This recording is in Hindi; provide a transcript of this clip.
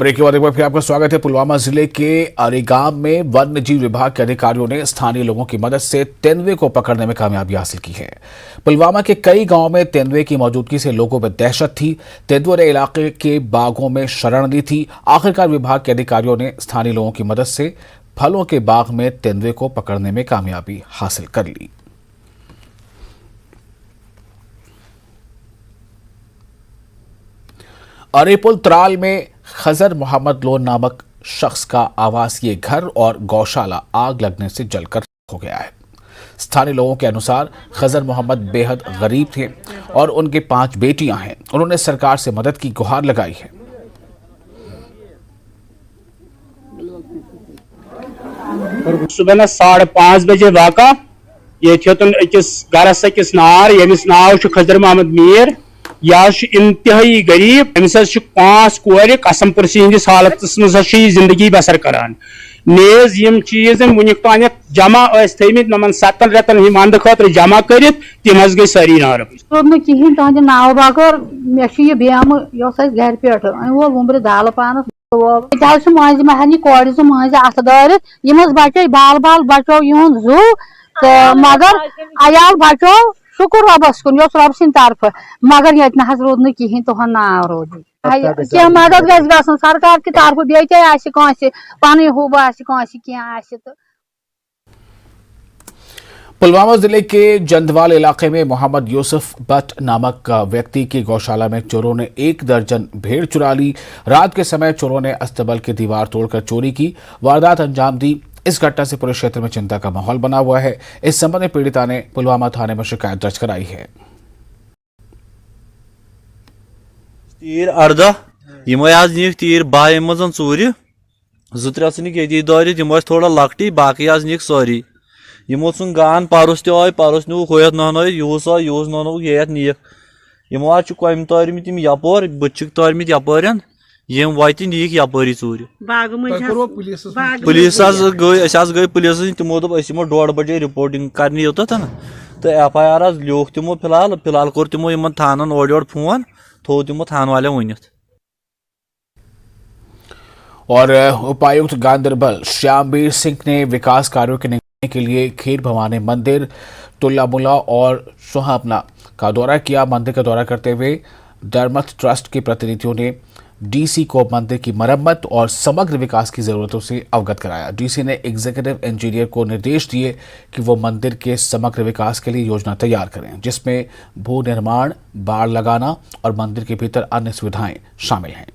ब्रेक के बाद एक बार फिर आपका स्वागत है। पुलवामा जिले के अरेगाम में वन्य जीव विभाग के अधिकारियों ने स्थानीय लोगों की मदद से तेंदुए को पकड़ने में कामयाबी हासिल की है। पुलवामा के कई गांवों में तेंदुए की मौजूदगी से लोगों में दहशत थी। तेंदुए ने इलाके के बागों में शरण ली थी। आखिरकार विभाग के अधिकारियों ने स्थानीय लोगों की मदद से फलों के बाग में तेंदुए को पकड़ने में कामयाबी हासिल कर ली। अरेपुल त्राल में खजर मोहम्मद लोन नामक शख्स का आवासीय घर और गौशाला आग लगने से जलकर हो गया है। स्थानीय लोगों के अनुसार खजर मोहम्मद बेहद गरीब थे और उनके 5 बेटियां हैं। उन्होंने सरकार से मदद की गुहार लगाई है। सुबह 5:30 बजे वाक़ा ये अकिस गरस अकिस नार यमिस नाव खजर मोहम्मद मीर यह इंतहाई गरीब अमिस 5 कोर कसम पुरसी हंदिस हालत मज जिंदगी बसर करान नेज यम चीज वुनिक तान जमा थमित नमन 7 रेतन वंद खतर जमा कर तम गई सारी नार कहें तुंद नाव बगैर मे बेम गर पे वो वुम्बर दाल पान माज महनी कौड़ माज अथ दारित बचे बाल बाल बचो यहद जू तो मगर अयाल बचो शुक्र रबस कुन रब सिंद तरफ मगर ये रोद न कहें तुहन नाव रोद क्या मदद गस सरकार की तरफ बेस पन हुब तो। पुलवामा जिले के जंदवाल इलाके में मोहम्मद यूसुफ बट नामक व्यक्ति की गौशाला में चोरों ने 1 दर्जन भेड़ चुरा ली। रात के समय चोरों ने अस्तबल की दीवार तोड़कर चोरी की वारदात अंजाम दी। इस घटना से पूरे क्षेत्र में चिंता का माहौल बना हुआ है। इस संबंध में पीड़िता ने पुलवामा थाने में शिकायत दर्ज कराई है। तीर 18 आज नीक तीर 12 मजन चूर 2-3 ये दारित थोड़ा लकटी बाकी आज नीक सारी यमो सुन गान पारुस तय पारुस नुक होत नहन यूस यूस नहन ये नीक यमो आज कम तारमित यपर बच्च तारमित यपर यम वात नीक यपरी चूर पुलिस गई पुलिस तमो दोप 1:30 बजे रिपोर्टिंग करने योत ना तो FIR लिख तमो फिलहाल कोर तमो इन थानन ओर फोन थो तमो थान वाले वनित। और उपायुक्त गांधरबल श्यामवीर सिंह ने विकास कार्यों के के लिए खीर भवानी मंदिर, टुल्ला मुला और सुहावना का दौरा किया। मंदिर का दौरा करते हुए धर्मथ ट्रस्ट के प्रतिनिधियों ने DC को मंदिर की मरम्मत और समग्र विकास की जरूरतों से अवगत कराया। DC ने एग्जीक्यूटिव इंजीनियर को निर्देश दिए कि वो मंदिर के समग्र विकास के लिए योजना तैयार करें, जिसमें भू निर्माण, बाड़ लगाना और मंदिर के भीतर अन्य सुविधाएं शामिल हैं।